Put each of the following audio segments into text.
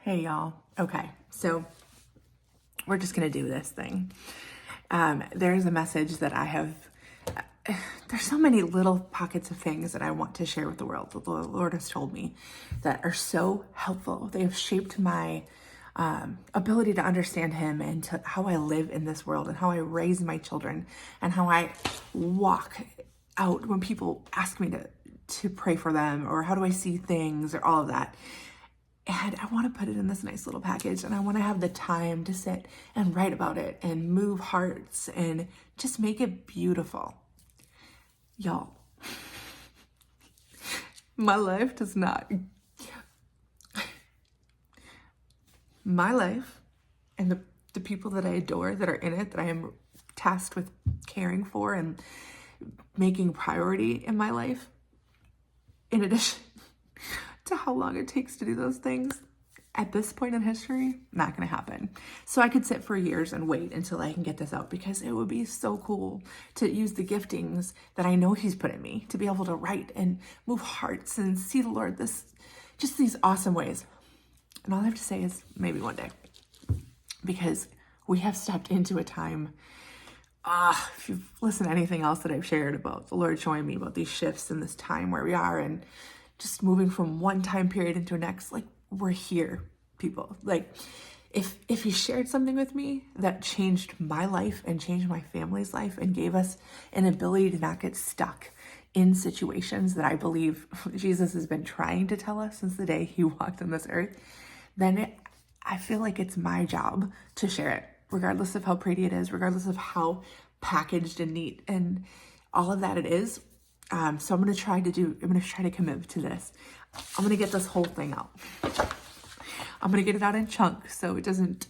Hey y'all. Okay, so we're just gonna do this thing. There's a message that I have. There's so many little pockets of things that I want to share with the world that the Lord has told me that are so helpful. They have shaped my ability to understand Him and to how I live in this world and how I raise my children and how I walk out when people ask me to pray for them, or how do I see things, or all of that. And I want to put it in this nice little package, and I want to have the time to sit and write about it and move hearts and just make it beautiful. Y'all, my life and the people that I adore that are in it, that I am tasked with caring for and making priority in my life, in addition to how long it takes to do those things, at this point in history, not gonna happen. So I could sit for years and wait until I can get this out, because it would be so cool to use the giftings that I know He's put in me to be able to write and move hearts and see the Lord just these awesome ways. And all I have to say is maybe one day, because we have stepped into a time. If you've listened to anything else that I've shared about the Lord showing me about these shifts in this time where we are, and just moving from one time period into the next, like, we're here, people. Like, if He shared something with me that changed my life and changed my family's life and gave us an ability to not get stuck in situations that I believe Jesus has been trying to tell us since the day He walked on this earth, then I feel like it's my job to share it, regardless of how pretty it is, regardless of how packaged and neat and all of that it is. So I'm going to try to commit to this. I'm going to get this whole thing out. I'm going to get it out in chunks, so it doesn't,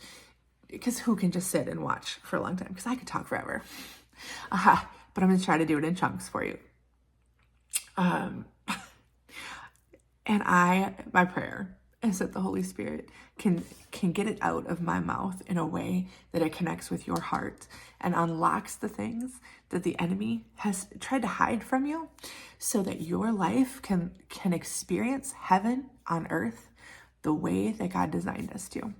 because who can just sit and watch for a long time? Because I could talk forever. But I'm going to try to do it in chunks for you. And my prayer is that the Holy Spirit can get it out of my mouth in a way that it connects with your heart and unlocks the things that the enemy has tried to hide from you, so that your life can experience heaven on earth the way that God designed us to.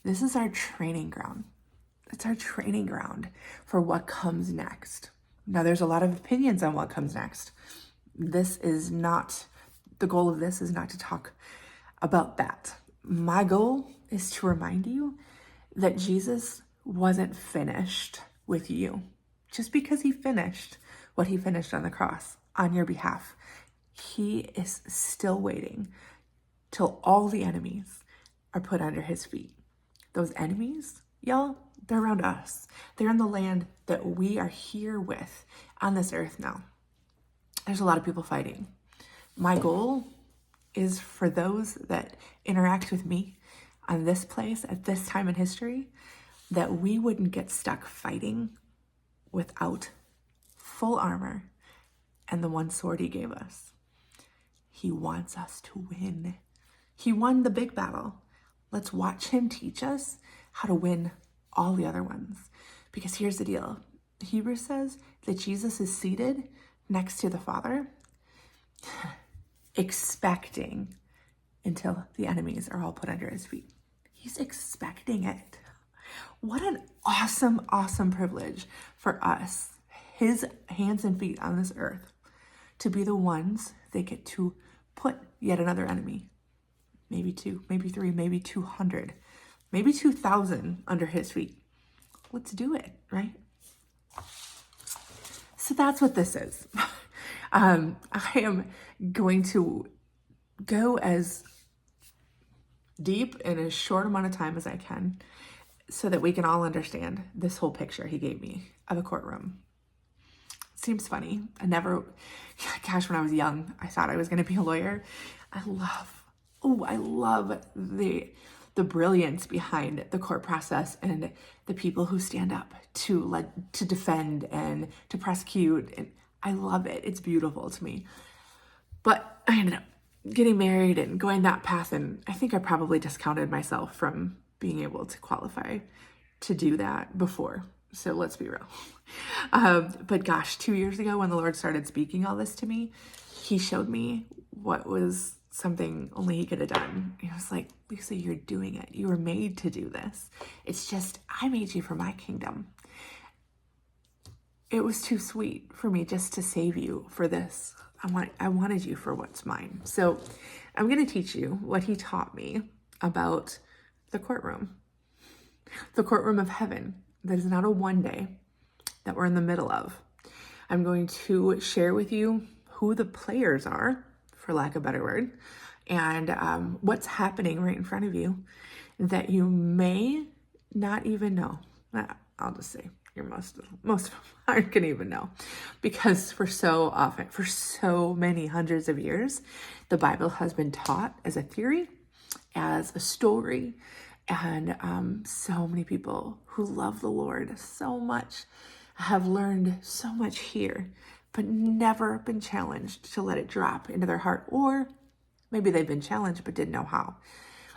This is our training ground. It's our training ground for what comes next. Now, there's a lot of opinions on what comes next. The goal of this is not to talk about that. My goal is to remind you that Jesus wasn't finished with you. Just because He finished what He finished on the cross on your behalf, He is still waiting till all the enemies are put under His feet. Those enemies, y'all, they're around us. They're in the land that we are here with on this earth now. There's a lot of people fighting. My goal is for those that interact with me on this place at this time in history, that we wouldn't get stuck fighting without full armor and the one sword He gave us. He wants us to win. He won the big battle. Let's watch Him teach us how to win all the other ones. Because here's the deal. Hebrews says that Jesus is seated next to the Father, expecting until the enemies are all put under His feet. He's expecting it. What an awesome, awesome privilege for us, His hands and feet on this earth, to be the ones that get to put yet another enemy, maybe 2, maybe 3, maybe 200, maybe 2,000 under His feet. Let's do it, right? So that's what this is. I am going to go as deep in as short amount of time as I can, so that we can all understand this whole picture He gave me of a courtroom. Seems funny. When I was young, I thought I was going to be a lawyer. I love the brilliance behind the court process and the people who stand up to defend and to prosecute. And I love it. It's beautiful to me. But I ended up getting married and going that path, and I think I probably discounted myself from being able to qualify to do that before. So let's be real. But gosh, 2 years ago when the Lord started speaking all this to me, He showed me what was something only he could have done. He was like, Lisa, you're doing it. You were made to do this. It's just, I made you for my kingdom. It was too sweet for me just to save you for this. I wanted you for what's mine. So I'm going to teach you what he taught me about the courtroom of heaven. That is not a one day that we're in the middle of. I'm going to share with you who the players are, for lack of a better word, and what's happening right in front of you that you may not even know. I'll just say most of them aren't going to even know, because for so many hundreds of years, the Bible has been taught as a theory, as a story, and so many people who love the Lord so much have learned so much here, but never been challenged to let it drop into their heart, or maybe they've been challenged but didn't know how.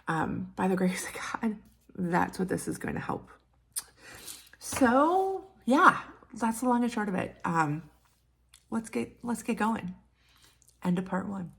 By the grace of God, that's what this is going to help. So yeah, that's the long and short of it. Let's get going. End of part 1.